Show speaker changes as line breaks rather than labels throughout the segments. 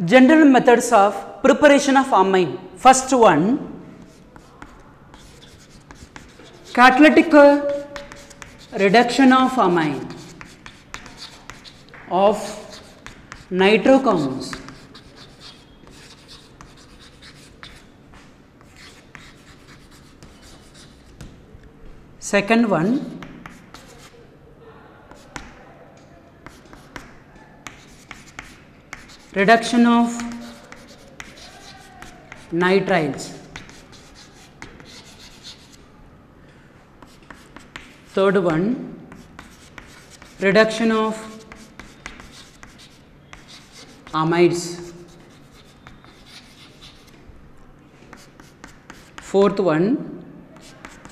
General methods of preparation of amine. First one, catalytic reduction of amine of nitrocompounds. Second one, reduction of nitriles. Third one, reduction of amides. Fourth one,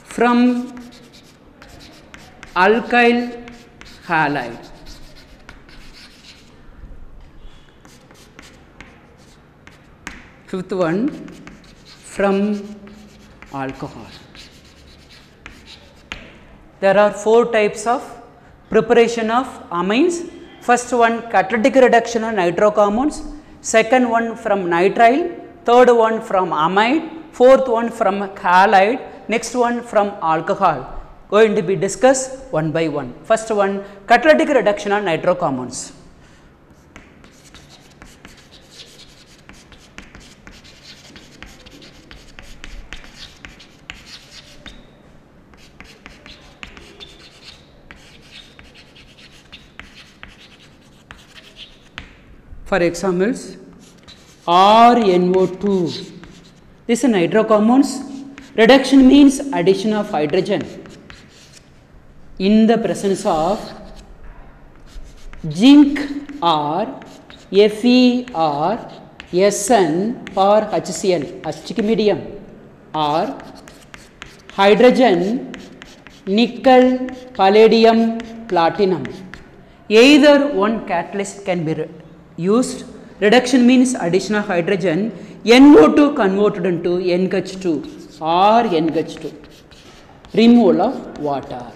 from alkyl halide. Fifth one, from alcohol. There are 4 types of preparation of amines. First one, catalytic reduction of nitrocompounds. Second one, from nitrile. Third one, from amide. Fourth one, from halide. Next one, from alcohol. Going to be discussed one by one. First one, catalytic reduction of nitrocompounds. For examples, RNO2, this is nitrocompounds. Reduction means addition of hydrogen in the presence of zinc or Fe or Sn or HCl, acidic medium, or hydrogen, nickel, palladium, platinum. Either one catalyst can be used. Reduction means addition of hydrogen, NO2 converted into NH2 or NH2, removal of water.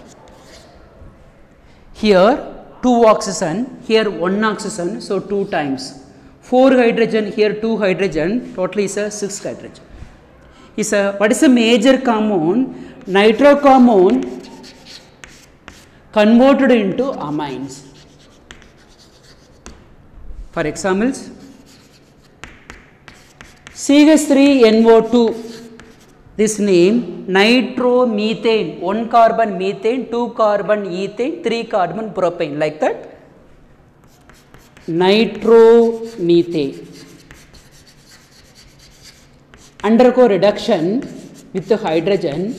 Here 2 oxygen, here 1 oxygen, so 2 times. 4 hydrogen, here 2 hydrogen, total is a 6 hydrogen. What is the major compound? Nitrocompound converted into amines. For examples, CH3NO2, this name nitromethane, 1 carbon methane, 2 carbon ethane, 3 carbon propane, like that. Nitromethane undergo reduction with the hydrogen.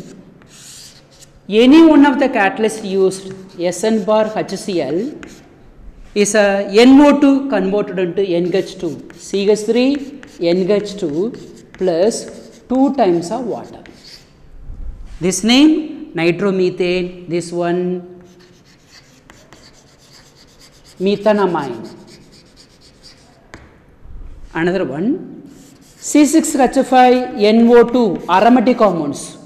Any one of the catalysts used, Sn bar HCl, is a NO2 converted into NH2, CH3 NH2 plus 2 times of water. This name nitromethane, this one methanamine. Another one, C6H5NO2 aromatic compounds,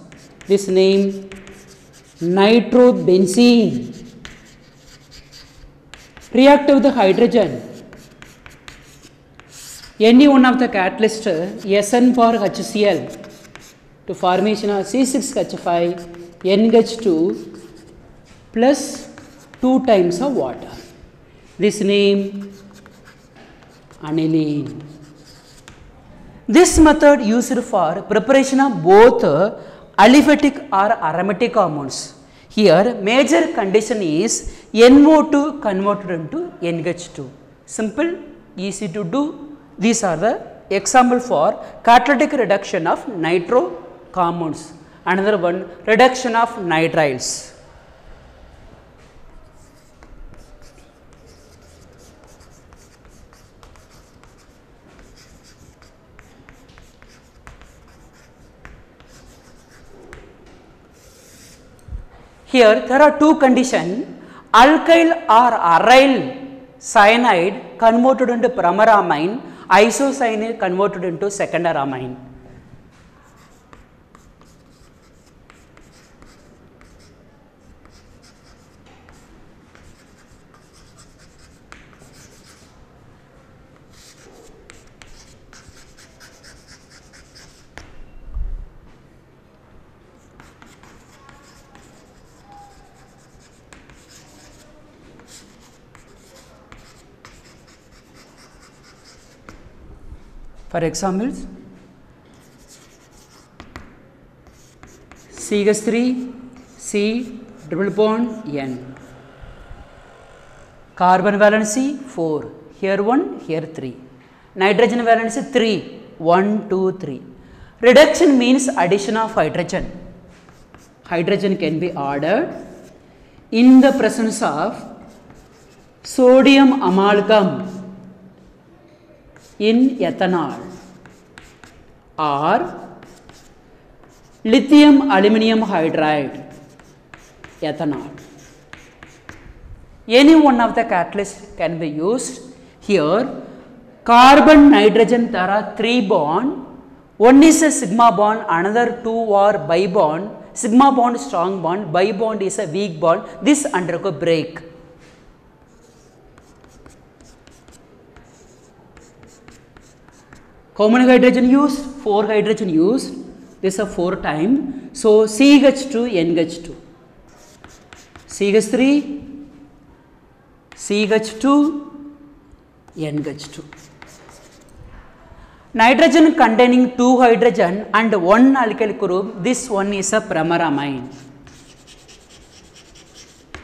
this name nitrobenzene. React with the hydrogen. Any one of the catalyst Sn for HCl to formation of C6H5 NH2 plus 2 times of water. This name aniline. This method used for preparation of both aliphatic or aromatic compounds. Here major condition is NO2 converted into NH2. Simple, easy to do. These are the example for catalytic reduction of nitro compounds. Another one, reduction of nitriles. Here there are 2 conditions, alkyl or aryl cyanide converted into bromramine, isocyanide converted into secondaramine. For examples, CH3, C double bond N. Carbon valency 4, here 1, here 3. Nitrogen valency 3, 1, 2, 3. Reduction means addition of hydrogen. Hydrogen can be added in the presence of sodium amalgam in ethanol or lithium aluminum hydride ethanol. Any one of the catalysts can be used. Here carbon nitrogen there are 3 bond. One is a sigma bond, another 2 are bi bond. Sigma bond strong bond, bi bond is a weak bond. This undergo break. How many hydrogen used? 4 hydrogen used. This is a 4 time. So CH2, NH2. CH3, CH2, NH2. Nitrogen containing 2 hydrogen and 1 alkyl group. This one is a bromamine.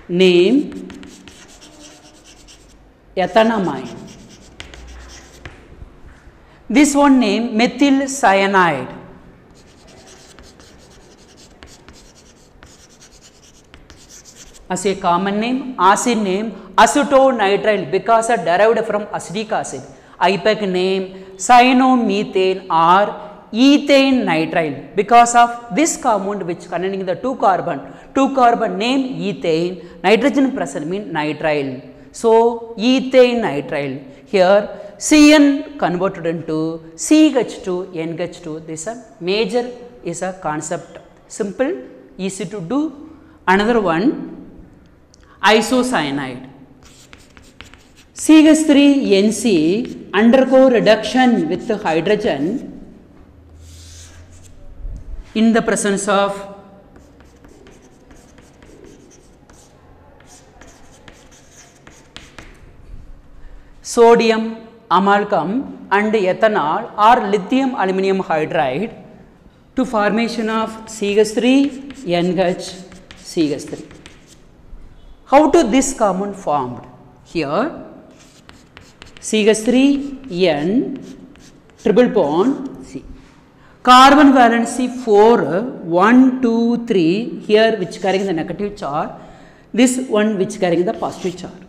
Name ethanamine. This one name methyl cyanide. As a common name, acid name acetonitrile because it derived from acetic acid. IPAC name cyanomethane or ethane nitrile because of this compound which containing the 2 carbon name ethane, nitrogen present mean nitrile. So ethane nitrile. Here Cn converted into CH2, NH2. This is a major is a concept, simple, easy to do. Another one, isocyanide. CH3NC undergo reduction with hydrogen in the presence of sodium amalgam and ethanol or lithium aluminum hydride to formation of CH3 NH CH3. How to this compound formed? Here CH3N triple bond C. Carbon valency 4, 1, 2, 3, here which carrying the negative charge, this one which carrying the positive charge.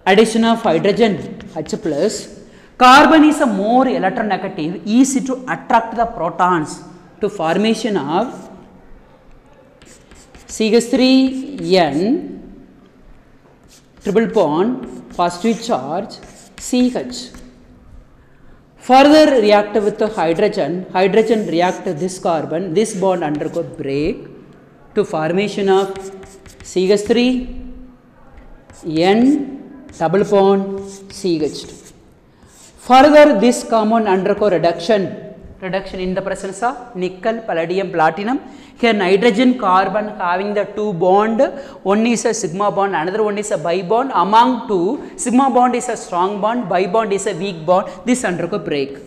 Addition of hydrogen H plus. Carbon is a more electronegative, easy to attract the protons to formation of CH3N triple bond positive charge CH. Further react with the hydrogen react this carbon, this bond undergo break to formation of CH3 N double bond CH2. Further this compound undergo reduction in the presence of nickel, palladium, platinum. Here nitrogen carbon having the 2 bond, one is a sigma bond, another one is a bi bond. Among 2, sigma bond is a strong bond, bi bond is a weak bond. This undergo break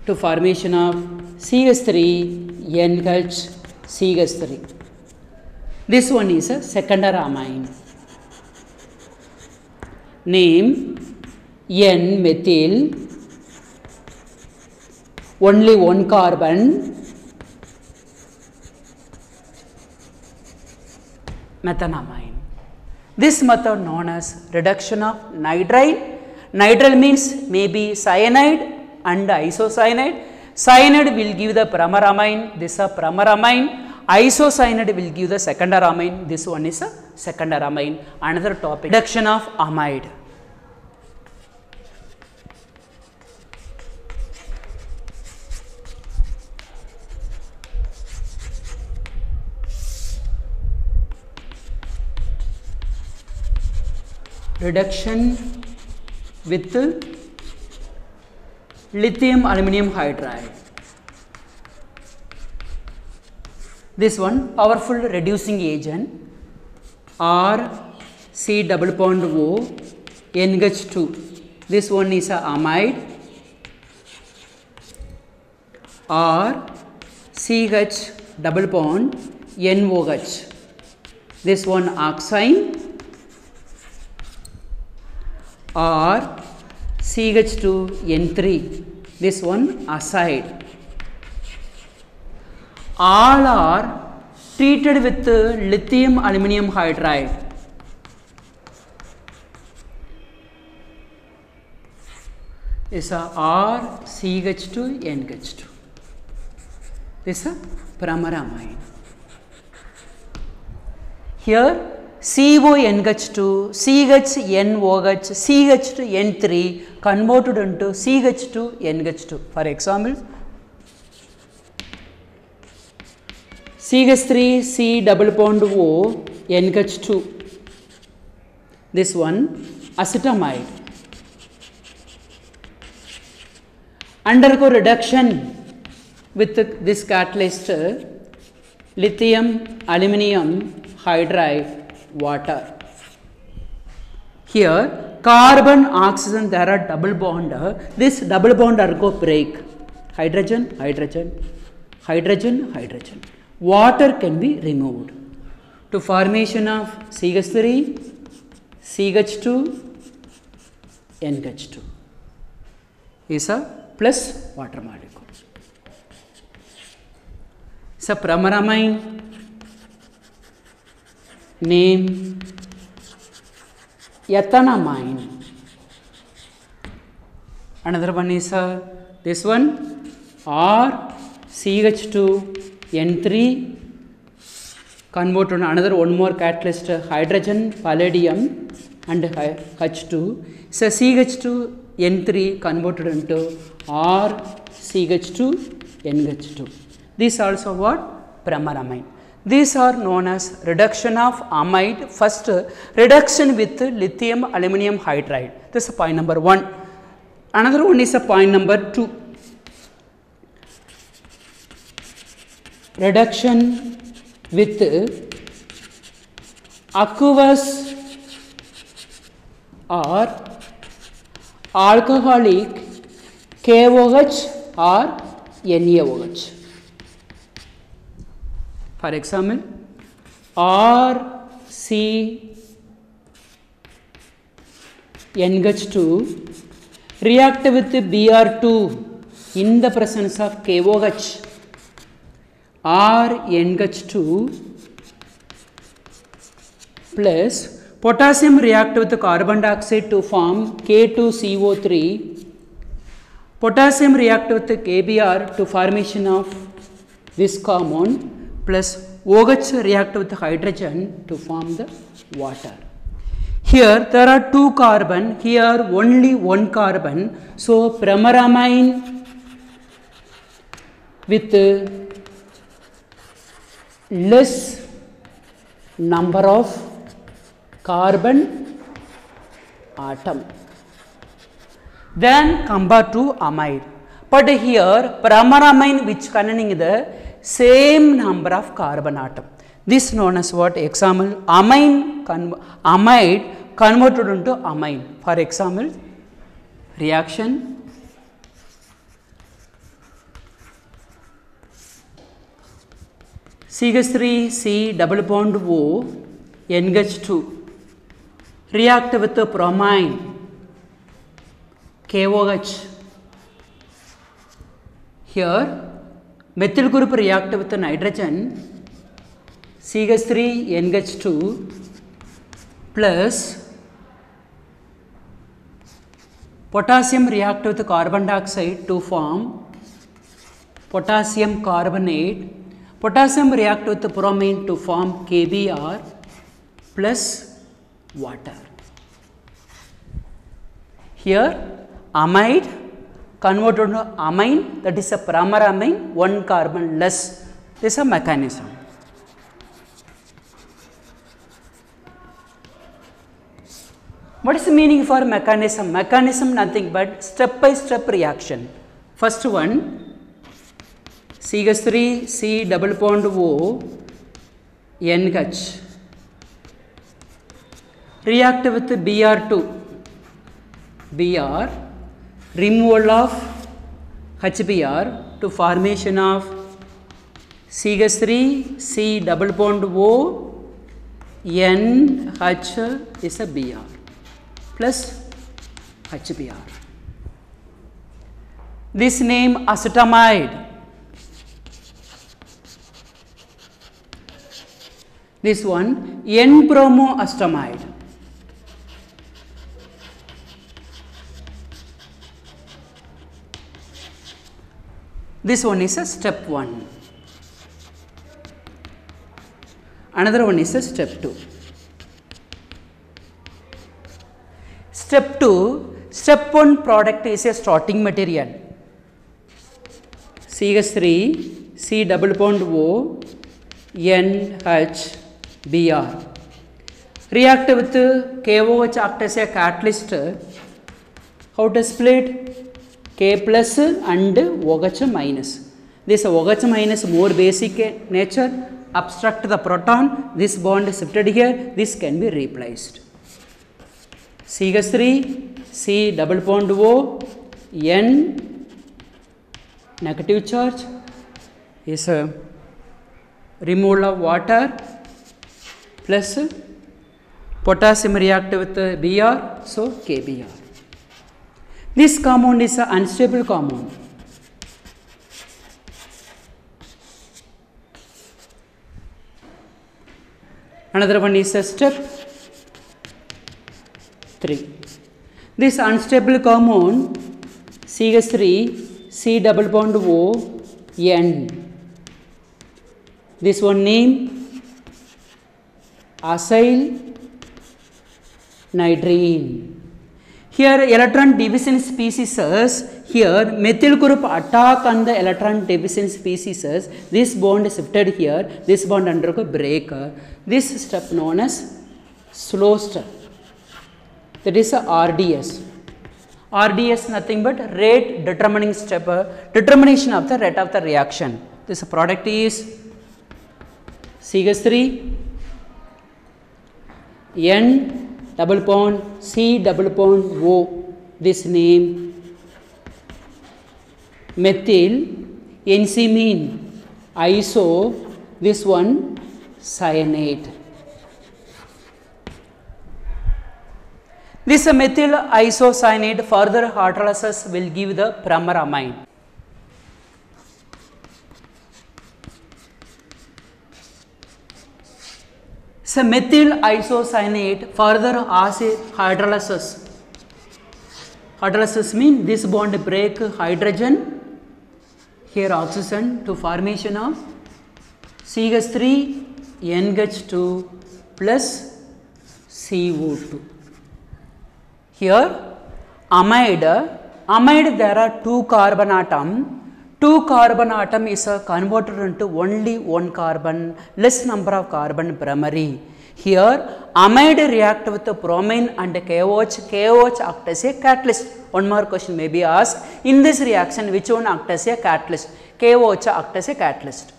to formation of CH3 NH CH3. This one is a secondary amine. Name N methyl, only 1 carbon, methanamine. This method known as reduction of nitrile. Nitrile means maybe cyanide and isocyanide. Cyanide will give the bromamine, this is a bromamine. Isocyanide will give the secondary amine, this one is a secondary amine. Another topic, reduction of amide. Reduction with lithium aluminum hydride. This one powerful reducing agent or C double bond O NH2 This one is a amide or CH double bond NOH. This one oxime or CH2N3. This one acid. All are treated with lithium aluminum hydride. Is a RCH2NH2. This is a bromramine. Here CONH2, CHNOH, CH2N3 converted into CH2NH2. For example, CH3 C double bond O NH2. This one acetamide. Undergo reduction with this catalyst lithium aluminum hydride water. Here carbon oxygen there are double bond. This double bond undergo break. Hydrogen, hydrogen, hydrogen, hydrogen. Water can be removed to formation of CH3, CH2, NH2 is a plus water molecule. So bromramine name ethanamine. Another one is this one RCH2N3 convert to another one more catalyst hydrogen palladium and H2. So CH2N3 converted into RCH2NH2. This also what? Bromramine. These are known as reduction of amide. First reduction with lithium aluminum hydride. This is point number 1. Another one is a point number 2. Reduction with aqueous or alcoholic KOH or NaOH. For example, RCNH2 react with Br2 in the presence of KOH. RNH2 plus potassium react with carbon dioxide to form K2CO3. Potassium react with KBr to formation of this compound plus OH react with hydrogen to form the water. Here there are 2 carbon, here only 1 carbon. So bromramine with less number of carbon atom then compared to amide. But here bromramine which containing the same number of carbon atom. This known as what? Example, amide converted into amine. For example, reaction CH3 C double bond O NH2 react with the bromine KOH. Here methyl group react with the nitrogen CH3 NH2 plus potassium react with the carbon dioxide to form potassium carbonate. Potassium react with the bromine to form KBr plus water. Here amide converted to amine, that is a bromramine, 1 carbon less. This is a mechanism. What is the meaning for mechanism? Mechanism nothing but step by step reaction. First one CH3 C double bond O NH react with Br2. Br, removal of HBr to formation of CH3, C double bond O, NH is a Br plus HBr. This name acetamide. This one N-bromoacetamide. This one is a step 1. Another one is a step 2. Step 2, step 1 product is a starting material. CH3, C double bond O, NH, Br. React with KOH act as a catalyst. How to split? K plus and OH minus. This OH minus more basic nature. Obstruct the proton. This bond is shifted here. This can be replaced. CH3, C double bond O, N, negative charge is a removal of water plus potassium react with Br, so KBr. This compound is an unstable compound. Another one is a step 3. This unstable compound CH3, C double bond O, N. This one name acyl nitrene. Here electron division species, here methyl group attack on the electron division species, this bond is shifted here, this bond undergo break. This step known as slow step, that is a RDS. RDS nothing but rate determining step, determination of the rate of the reaction. This product is CH3, N double bond, C double bond O, this name methyl, NC iso, this one cyanate. This methyl isocyanate further hydrolysis will give the bromamine. So methyl isocyanate further hydrolysis. Hydrolysis means this bond break hydrogen, here oxygen to formation of CH3 NH2 plus CO2. Here amide there are 2 carbon atom. 2 carbon atom is converted into only 1 carbon, less number of carbon primary. Here amide react with the bromine and KOH. KOH act as a catalyst. One more question may be asked. In this reaction, which one act as a catalyst? KOH act as a catalyst.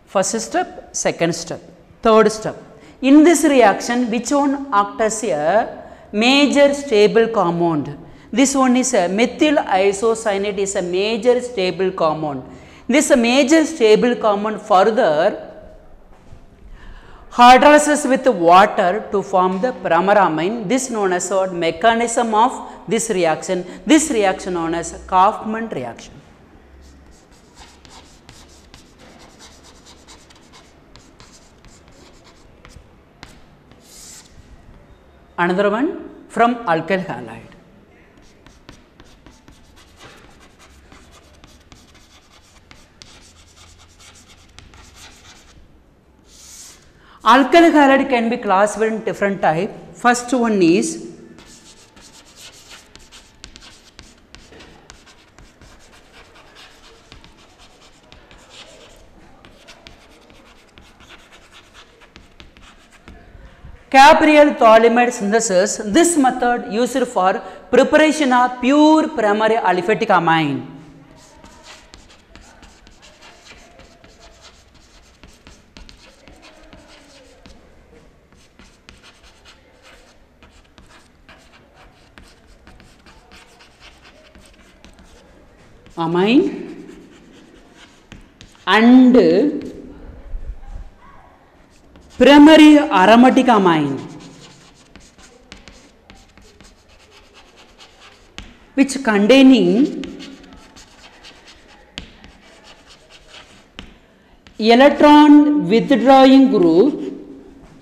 First step, second step, third step. In this reaction, which one act as a major stable compound? This one is a methyl isocyanate is a major stable compound. This major stable compound further hydrolysis with water to form the bromamine. This known as what mechanism of this reaction. This reaction known as Kaufman reaction. Another one from alkyl halide. Alkyl halide can be classified in different type. First one is Cabriel-Tholimide synthesis. This method used for preparation of pure primary aliphatic amine. amine and primary aromatic amine which containing electron withdrawing group,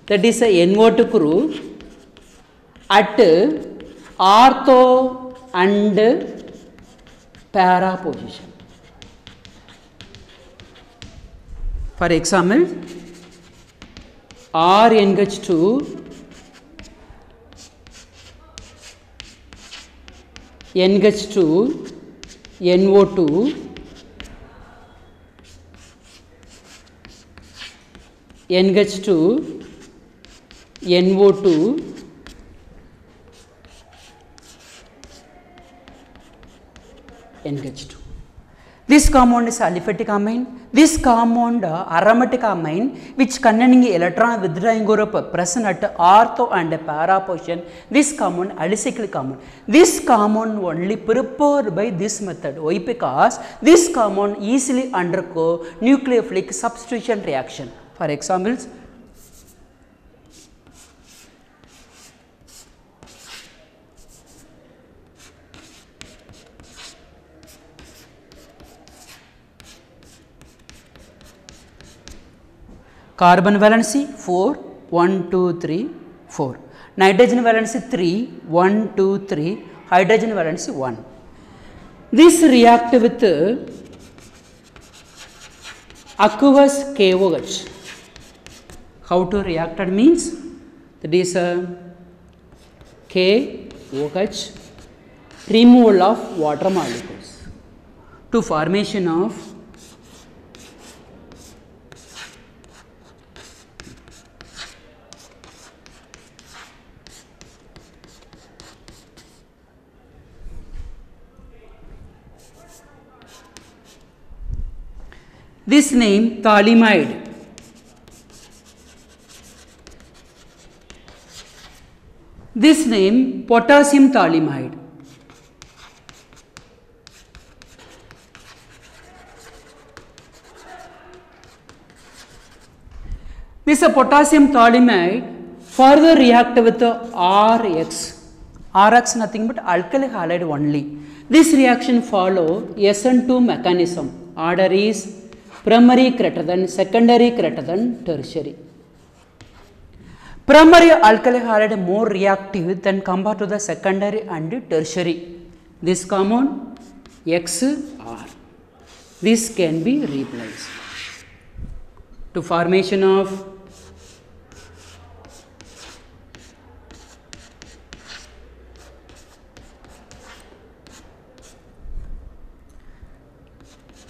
that is a NO2 group at ortho and para position. For example, RNH2 NH2 NO2 NH2 NO2 NH2. This compound is aliphatic amine. This compound aromatic amine which containing electron withdrawing group present at ortho and para position. This compound alicyclic compound. This compound only prepared by this method. Why? Because this compound easily undergo nucleophilic substitution reaction. For examples, carbon valency 4, 1, 2, 3, 4. Nitrogen valency 3, 1, 2, 3. Hydrogen valency 1. This react with aqueous KOH. How to react means that is KOH, removal of water molecules to formation of this name thalamide. This name potassium thalamide. This potassium thalamide further react with RX. RX nothing but alkali halide only. This reaction follow SN2 mechanism. Order is primary greater than secondary greater than tertiary. Primary alkali halide more reactive than compared to the secondary and tertiary. This compound XR. This can be replaced to formation of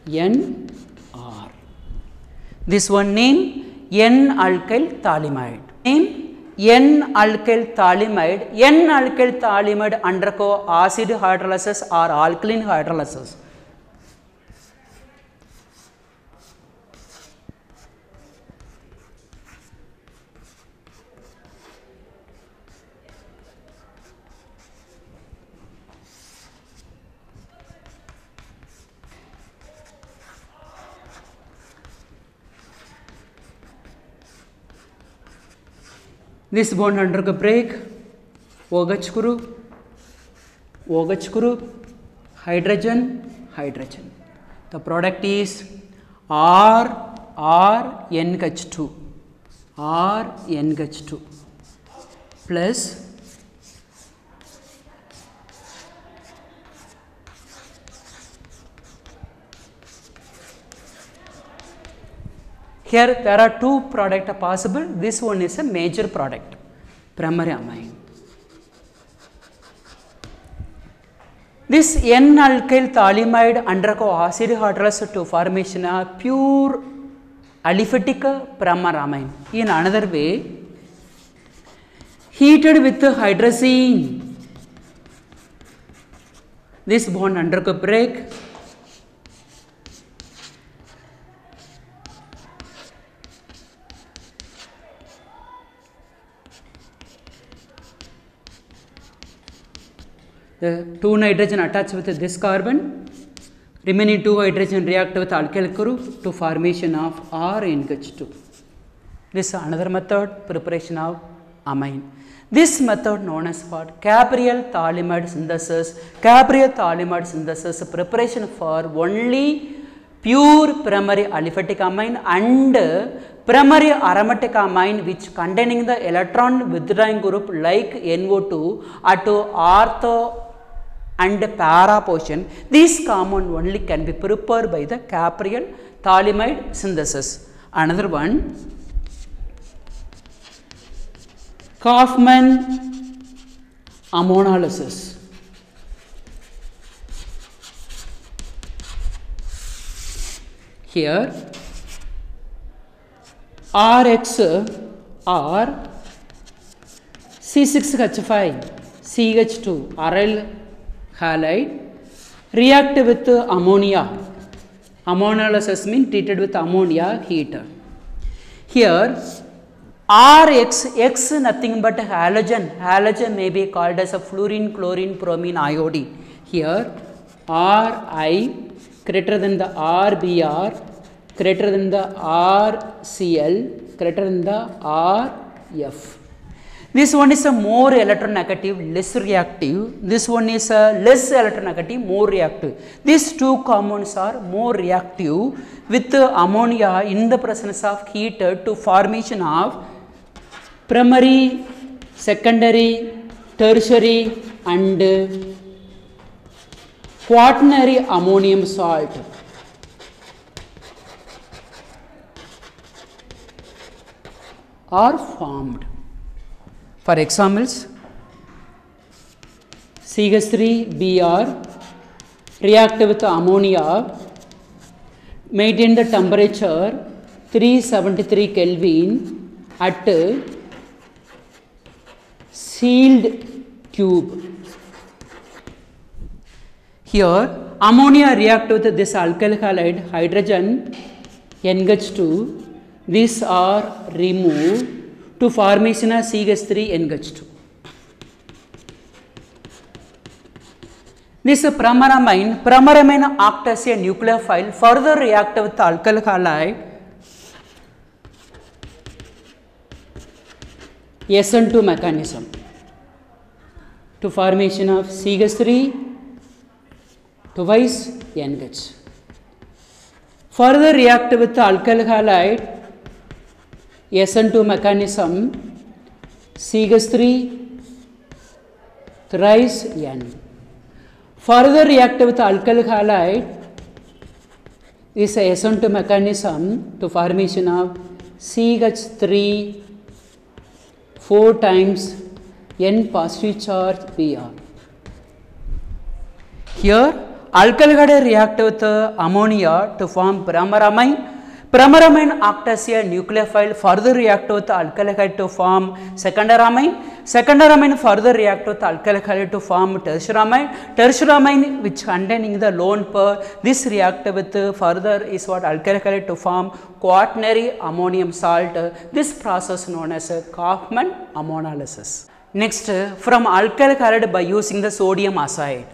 NR. This one name N-alkyl thalamide. Name N-alkyl thalamide. N-alkyl thalamide undergo acid hydrolysis or alkaline hydrolysis. This bond undergo break, OH group, hydrogen, hydrogen. The product is RNH2, RNH2 plus here there are two products possible. This one is a major product, primary amine. This N-alkyl thalamide undergo acid hydrolysis to formation of pure aliphatic primary amine. In another way, heated with hydrazine, this bond undergo break. The two nitrogen attached with this carbon, Remaining 2 hydrogen react with alkyl group to formation of RNH2. This is another method, preparation of amine. This method known as what? Cabriel Thallimide synthesis. Cabriel Thallimide synthesis preparation for only pure primary aliphatic amine and primary aromatic amine which containing the electron withdrawing group like NO2 at ortho and para position. This compound only can be prepared by the Cabriel Thallimide synthesis. Another one, Kaufman ammonolysis. Here RX or C6H5 CH2 aryl halide react with ammonia. Ammonolysis means treated with ammonia heater. Here RX, X nothing but halogen. Halogen may be called as a fluorine, chlorine, bromine, iodine. Here Ri greater than the RBr greater than the RCl greater than the RF. This one is a more electronegative, less reactive. This one is a less electronegative, more reactive. These two compounds are more reactive with ammonia in the presence of heat to formation of primary, secondary, tertiary and quaternary ammonium salt. Are formed. For examples, CH3Br react with ammonia, maintain the temperature 373 Kelvin at sealed tube. Here ammonia react with this alkyl halide hydrogen NH2. These are removed to formation of CH3NH2. This pyramidamine acts as a nucleophile, further react with alkyl halide SN2 mechanism to formation of CH3 twice NH. Further react with alkyl halide SN2 mechanism CH3 thrice N. Further react with alkyl halide is a SN2 mechanism to formation of CH3 4 times N positive charge Br. Here alkyl halide react with ammonia to form pyramidamine. Pyramidamine acts as a nucleophile, further react with alkyl halide to form secondaramine. Secondaramine further react with alkyl halide to form tertiaramine. Tertiaramine which containing the lone pair, this react with further is what alkyl halide to form quaternary ammonium salt. This process known as Kaufman ammonolysis. Next, from alkyl halide by using the sodium azide.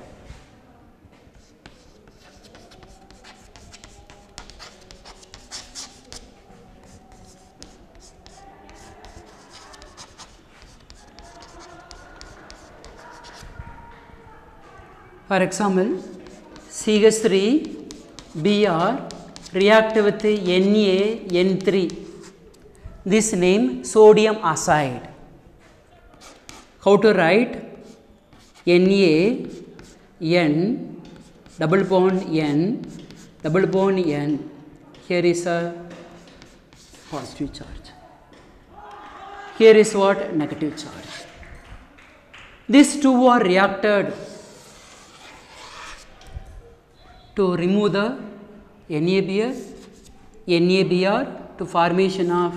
For example, CH3Br react with NaN3. This name sodium azide. How to write? NaN double bond N double bond N. Here is a positive charge. Here is what? Negative charge. These two are reacted to remove the NaBr to formation of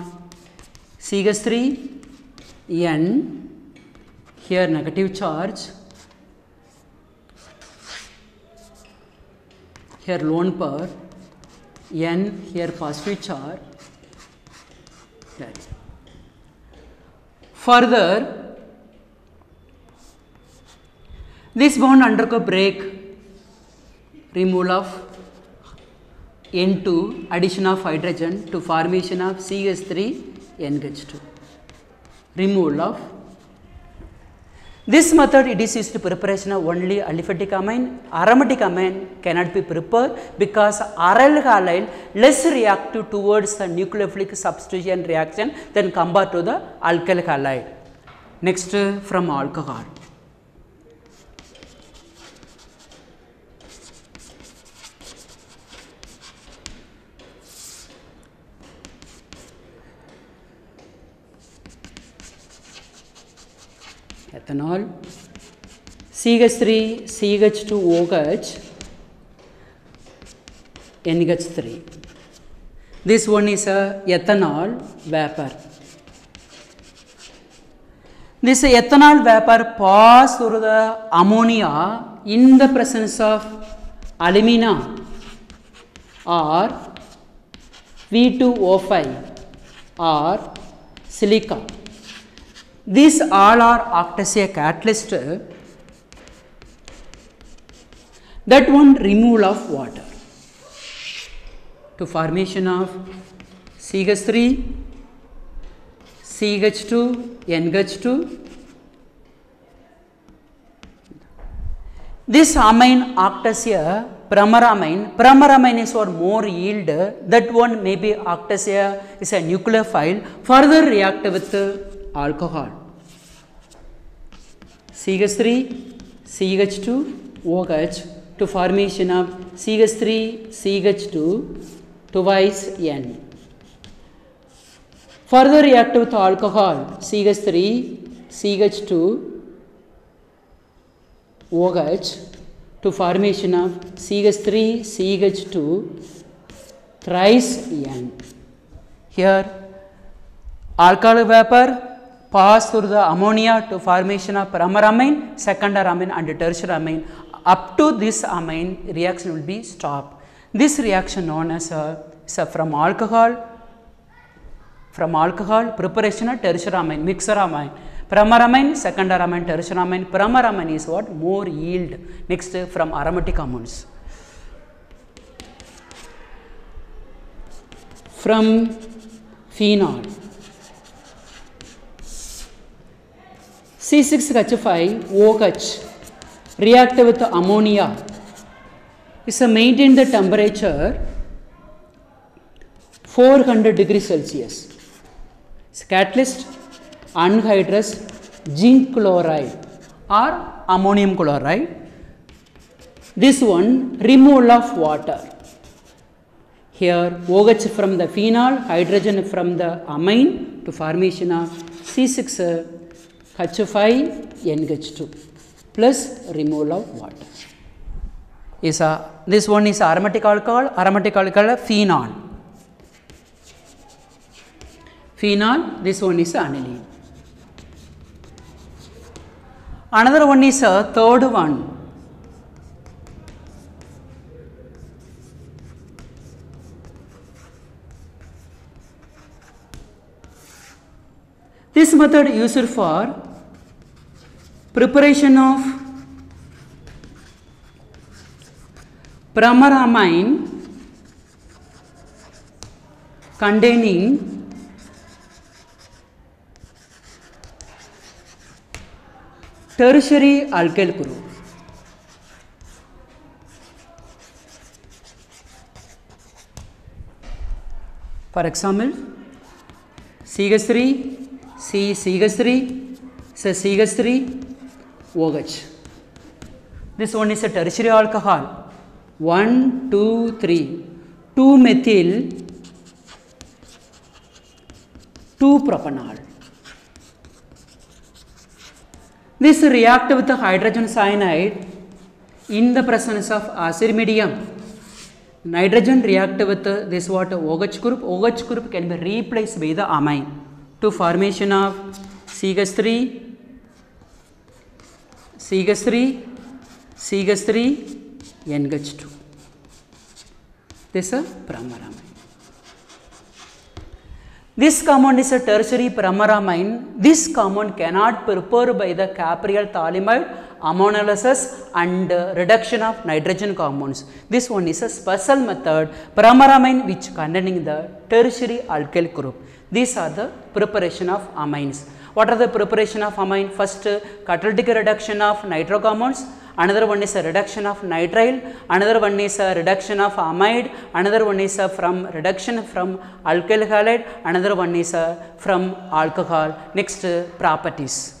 CH3N, here negative charge, here lone pair, N here positive charge. Further, this bond undergo break, removal of N2 addition of hydrogen to formation of CH3 NH2. Removal of. This method it is used to preparation of only aliphatic amine. Aromatic amine cannot be prepared because aryl halide less reactive towards the nucleophilic substitution reaction than compared to the alkyl halide. Next from alcohol. Ethanol, CH3, CH2OH, NH3. This one is a ethanol vapor. This ethanol vapor pass through the ammonia in the presence of alumina or V2O5 or silica. These all are act as a catalyst, that one removal of water to formation of CH3, CH2, NH2. This amine act as a primer amine. Primer amine is for more yield, that one may be act as a nucleophile, further react with alcohol. CH3, CH2, OH to formation of CH3, CH2 twice N. Further react with alcohol CH3, CH2, OH to formation of CH3, CH2 thrice N. Here alcohol vapor pass through the ammonia to formation of primer amine, secondary amine and tertiary amine. Up to this amine reaction will be stopped. This reaction known as from alcohol preparation of tertiary amine, mixer amine. Primer amine, secondary amine, tertiary amine. Primer amine is what? More yield. Next from aromatic amines. From phenol. C6H5OH react with ammonia is maintain the temperature 400 degrees Celsius. It's catalyst anhydrous zinc chloride or ammonium chloride. This one removal of water. Here OH from the phenol, hydrogen from the amine to formation of C6H5 NH2 plus removal of water. This one is aromatic alcohol phenol. Phenol, this one is aniline. Another one is a third one. This method used for preparation of primer amine containing tertiary alkyl group. For example, CH3, CH3, CH3, OH. This one is a tertiary alcohol. 1, 2, 3. 2-methyl, 2-propanol. This react with the hydrogen cyanide in the presence of acid medium. Nitrogen react with this what OH group. OH group can be replaced by the amine to formation of CH3, CH3, CH3, NH2. This is primer amine. This compound is a tertiary pyrimethamine. This compound cannot prepare by the capriol thalamide ammonolysis and reduction of nitrogen compounds. This one is a special method, pyrimethamine, which containing the tertiary alkyl group. These are the preparation of amines. What are the preparation of amine? First, catalytic reduction of nitro compounds. Another one is a reduction of nitrile. Another one is a reduction of amide. Another one is a reduction from alkyl halide. Another one is from alcohol. Next, properties.